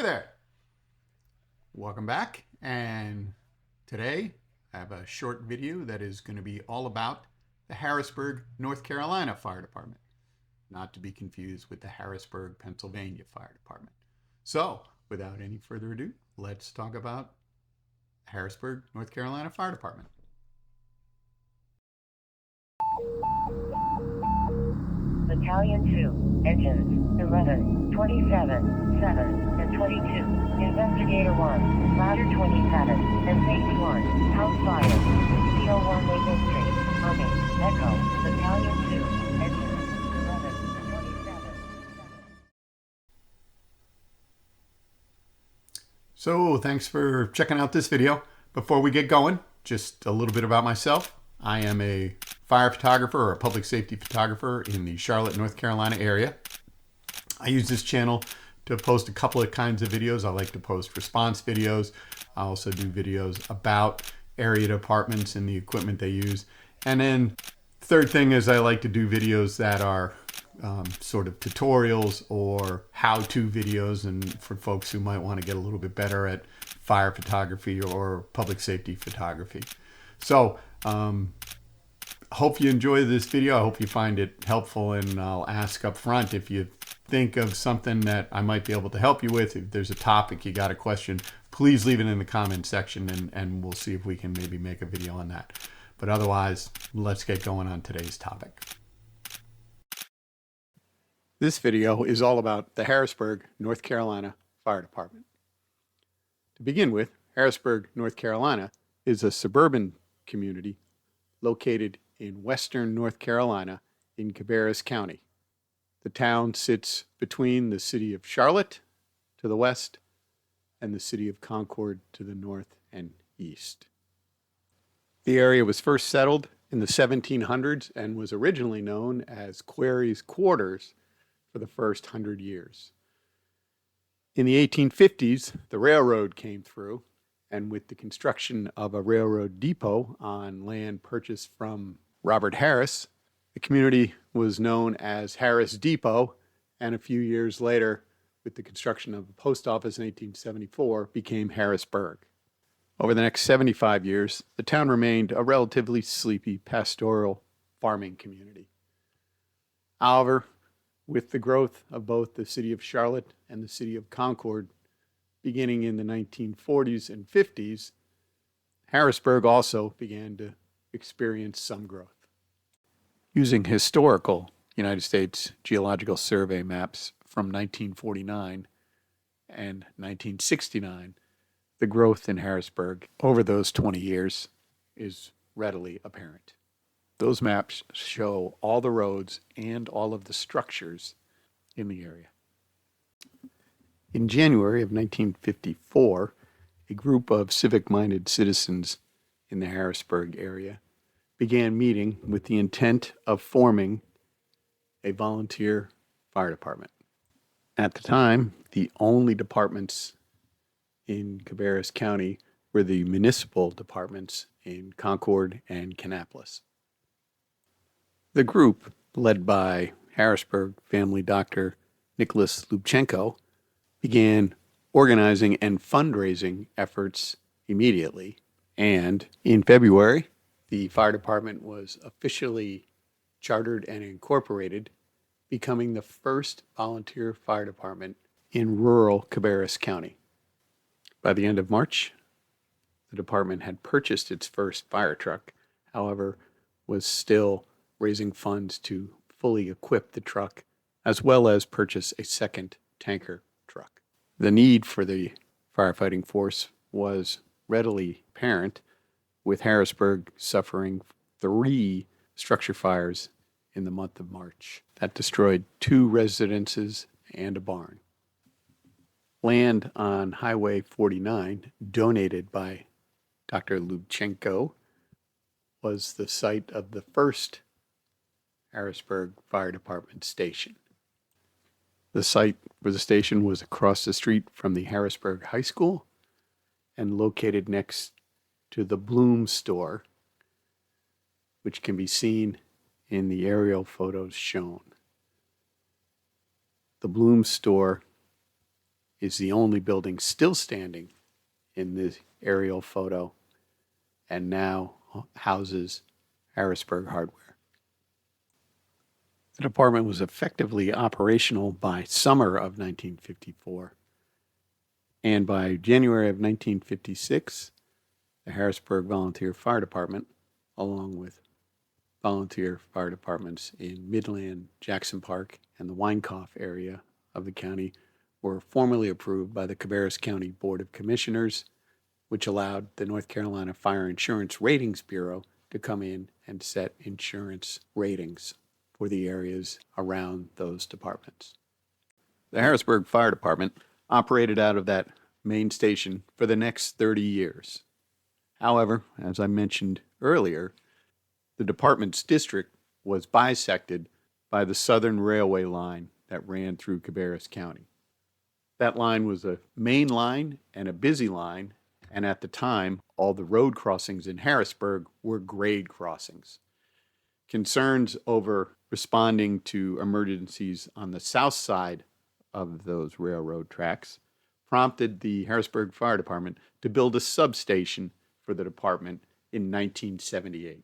there. Welcome back. And today I have a short video that is going to be all about the Harrisburg, North Carolina Fire Department, not to be confused with the Harrisburg, Pennsylvania Fire Department. So, without any further ado, let's talk about Harrisburg, North Carolina Fire Department. Battalion 2, Engines, 11, 27, 7, and 22, Investigator 1, Ladder 27, and Safety 1, House Fire, CO1 Maple Street, Army, Echo, Battalion 2, Engines, 11, 27, 7. So, thanks for checking out this video. Before we get going, just a little bit about myself. I am a fire photographer or a public safety photographer in the Charlotte, North Carolina area. I use this channel to post a couple of kinds of videos. I like to post response videos. I also do videos about area departments and the equipment they use. And then third thing is I like to do videos that are sort of tutorials or how-to videos, and for folks who might want to get a little bit better at fire photography or public safety photography. So hope you enjoy this video. I hope you find it helpful, and I'll ask up front if you think of something that I might be able to help you with. If there's a topic, you got a question, please leave it in the comment section, and we'll see if we can maybe make a video on that. But otherwise, let's get going on today's topic. This video is all about the Harrisburg, North Carolina Fire Department. To begin with, Harrisburg, North Carolina is a suburban community located in western North Carolina in Cabarrus County. The town sits between the city of Charlotte to the west and the city of Concord to the north and east. The area was first settled in the 1700s and was originally known as Quarry's Quarters for the first 100 years. In the 1850s, the railroad came through, and with the construction of a railroad depot on land purchased from Robert Harris, the community was known as Harris Depot, and a few years later, with the construction of a post office in 1874, became Harrisburg. Over the next 75 years, the town remained a relatively sleepy pastoral farming community. However, with the growth of both the city of Charlotte and the city of Concord, beginning in the 1940s and 50s, Harrisburg also began to experience some growth. Using historical United States Geological Survey maps from 1949 and 1969, the growth in Harrisburg over those 20 years is readily apparent. Those maps show all the roads and all of the structures in the area. In January of 1954, a group of civic-minded citizens in the Harrisburg area began meeting with the intent of forming a volunteer fire department. At the time, the only departments in Cabarrus County were the municipal departments in Concord and Kannapolis. The group, led by Harrisburg family doctor Nicholas Lubchenko, began organizing and fundraising efforts immediately, and in February, the fire department was officially chartered and incorporated, becoming the first volunteer fire department in rural Cabarrus County. By the end of March, the department had purchased its first fire truck, however, was still raising funds to fully equip the truck, as well as purchase a second tanker truck. The need for the firefighting force was readily apparent, with Harrisburg suffering 3 structure fires in the month of March that destroyed 2 residences and a barn. Land on Highway 49, donated by Dr. Lubchenko, was the site of the first Harrisburg Fire Department station. The site for the station was across the street from the Harrisburg High School and located next to the Bloom store, which can be seen in the aerial photos shown. The Bloom store is the only building still standing in this aerial photo and now houses Harrisburg Hardware. The department was effectively operational by summer of 1954, and by January of 1956, the Harrisburg Volunteer Fire Department, along with volunteer fire departments in Midland, Jackson Park, and the Weinkauf area of the county, were formally approved by the Cabarrus County Board of Commissioners, which allowed the North Carolina Fire Insurance Ratings Bureau to come in and set insurance ratings for the areas around those departments. The Harrisburg Fire Department operated out of that main station for the next 30 years. However, as I mentioned earlier, the department's district was bisected by the Southern Railway line that ran through Cabarrus County. That line was a main line and a busy line, and at the time, all the road crossings in Harrisburg were grade crossings. Concerns over responding to emergencies on the south side of those railroad tracks prompted the Harrisburg Fire Department to build a substation for the department in 1978.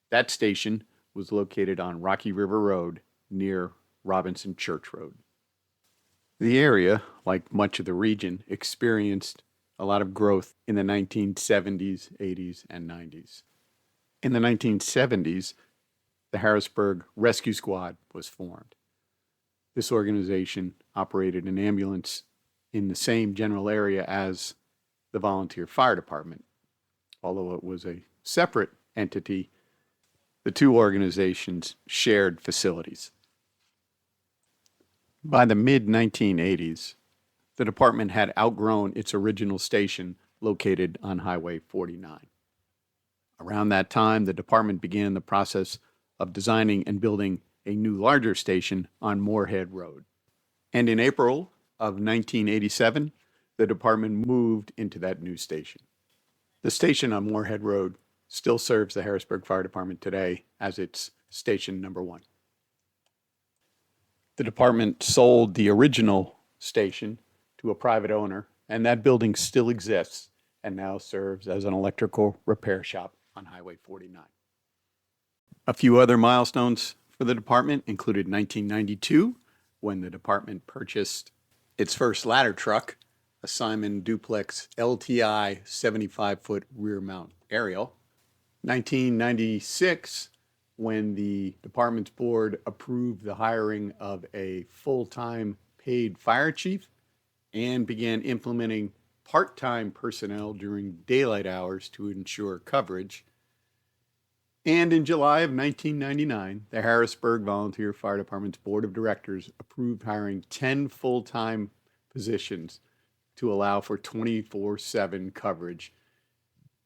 That station was located on Rocky River Road near Robinson Church Road. The area, like much of the region, experienced a lot of growth in the 1970s, 80s, and 90s. In the 1970s, the Harrisburg Rescue Squad was formed. This organization operated an ambulance in the same general area as the Volunteer Fire Department. Although it was a separate entity, the two organizations shared facilities. By the mid-1980s, the department had outgrown its original station located on Highway 49. Around that time, the department began the process of designing and building a new larger station on Moorhead Road. And in April of 1987, the department moved into that new station. The station on Moorhead Road still serves the Harrisburg Fire Department today as its station number 1. The department sold the original station to a private owner, and that building still exists and now serves as an electrical repair shop on Highway 49. A few other milestones for the department included 1992, when the department purchased its first ladder truck, a Simon Duplex LTI 75-foot rear mount aerial. 1996, when the department's board approved the hiring of a full-time paid fire chief and began implementing part-time personnel during daylight hours to ensure coverage. And in July of 1999, the Harrisburg Volunteer Fire Department's board of directors approved hiring 10 full-time positions to allow for 24/7 coverage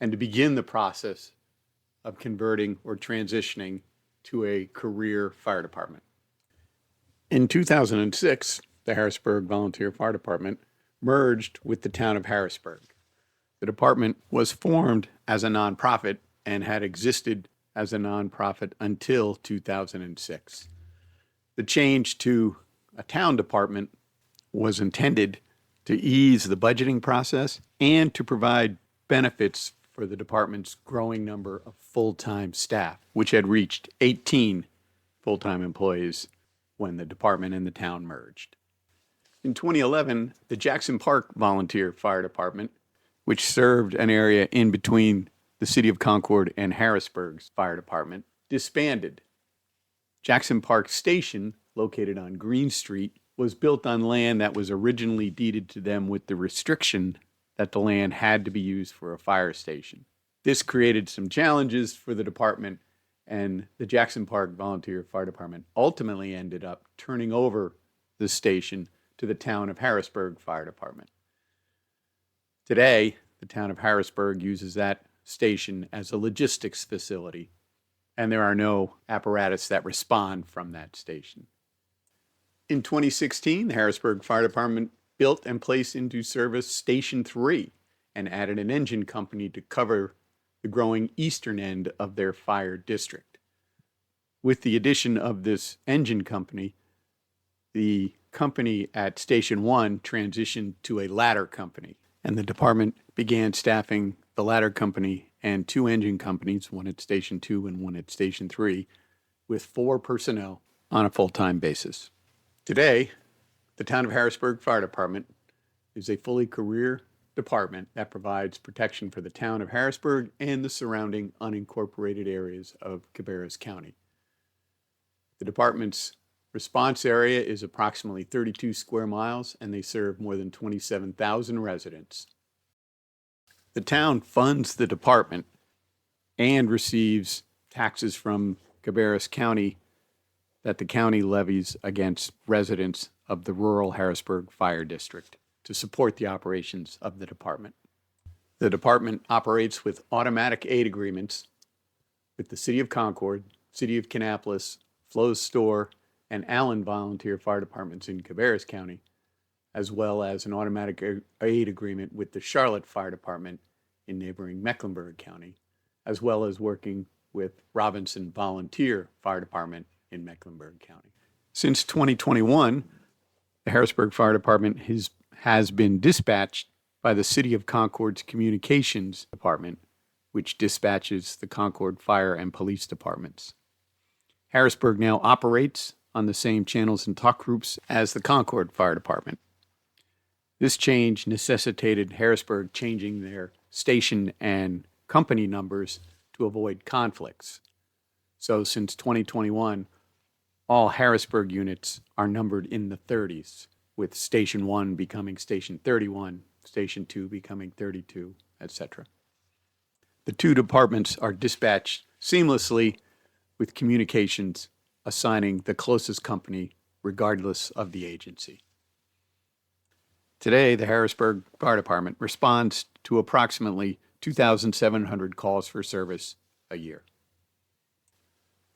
and to begin the process of converting or transitioning to a career fire department. In 2006, the Harrisburg Volunteer Fire Department merged with the town of Harrisburg. The department was formed as a nonprofit and had existed as a nonprofit until 2006. The change to a town department was intended to ease the budgeting process and to provide benefits for the department's growing number of full-time staff, which had reached 18 full-time employees when the department and the town merged. In 2011, the Jackson Park Volunteer Fire Department, which served an area in between the City of Concord and Harrisburg's fire department, disbanded. Jackson Park Station, located on Green Street, was built on land that was originally deeded to them with the restriction that the land had to be used for a fire station. This created some challenges for the department, and the Jackson Park Volunteer Fire Department ultimately ended up turning over the station to the town of Harrisburg Fire Department. Today, the town of Harrisburg uses that station as a logistics facility, and there are no apparatus that respond from that station. In 2016, the Harrisburg Fire Department built and placed into service Station 3 and added an engine company to cover the growing eastern end of their fire district. With the addition of this engine company, the company at Station 1 transitioned to a ladder company, and the department began staffing the ladder company and 2 engine companies, one at Station 2 and one at Station 3, with 4 personnel on a full-time basis. Today, the Town of Harrisburg Fire Department is a fully career department that provides protection for the town of Harrisburg and the surrounding unincorporated areas of Cabarrus County. The department's response area is approximately 32 square miles, and they serve more than 27,000 residents. The town funds the department and receives taxes from Cabarrus County that the county levies against residents of the rural Harrisburg Fire District to support the operations of the department. The department operates with automatic aid agreements with the City of Concord, City of Kannapolis, Flo's Store, and Allen Volunteer Fire Departments in Cabarrus County, as well as an automatic aid agreement with the Charlotte Fire Department in neighboring Mecklenburg County, as well as working with Robinson Volunteer Fire Department in Mecklenburg County. Since 2021, the Harrisburg Fire Department has been dispatched by the City of Concord's Communications Department, which dispatches the Concord Fire and Police Departments. Harrisburg now operates on the same channels and talk groups as the Concord Fire Department. This change necessitated Harrisburg changing their station and company numbers to avoid conflicts. So since 2021, all Harrisburg units are numbered in the 30s, with Station 1 becoming Station 31, Station 2 becoming 32, etc. The 2 departments are dispatched seamlessly, with communications assigning the closest company regardless of the agency. Today, the Harrisburg Fire Department responds to approximately 2,700 calls for service a year.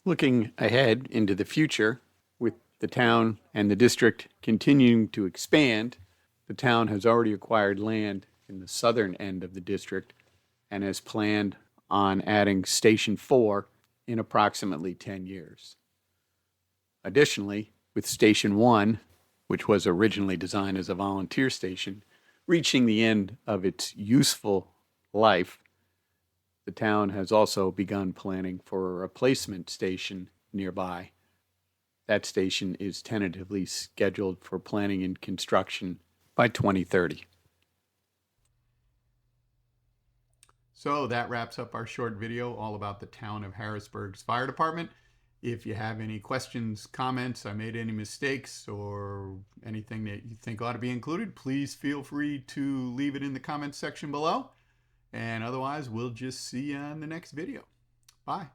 Looking ahead into the future, with the town and the district continuing to expand, the town has already acquired land in the southern end of the district and has planned on adding Station 4 in approximately 10 years. Additionally, with Station 1, which was originally designed as a volunteer station, reaching the end of its useful life, the town has also begun planning for a replacement station nearby. That station is tentatively scheduled for planning and construction by 2030. So that wraps up our short video all about the town of Harrisburg's fire department. If you have any questions, comments, I made any mistakes, or anything that you think ought to be included, please feel free to leave it in the comments section below. And otherwise, we'll just see you on the next video. Bye.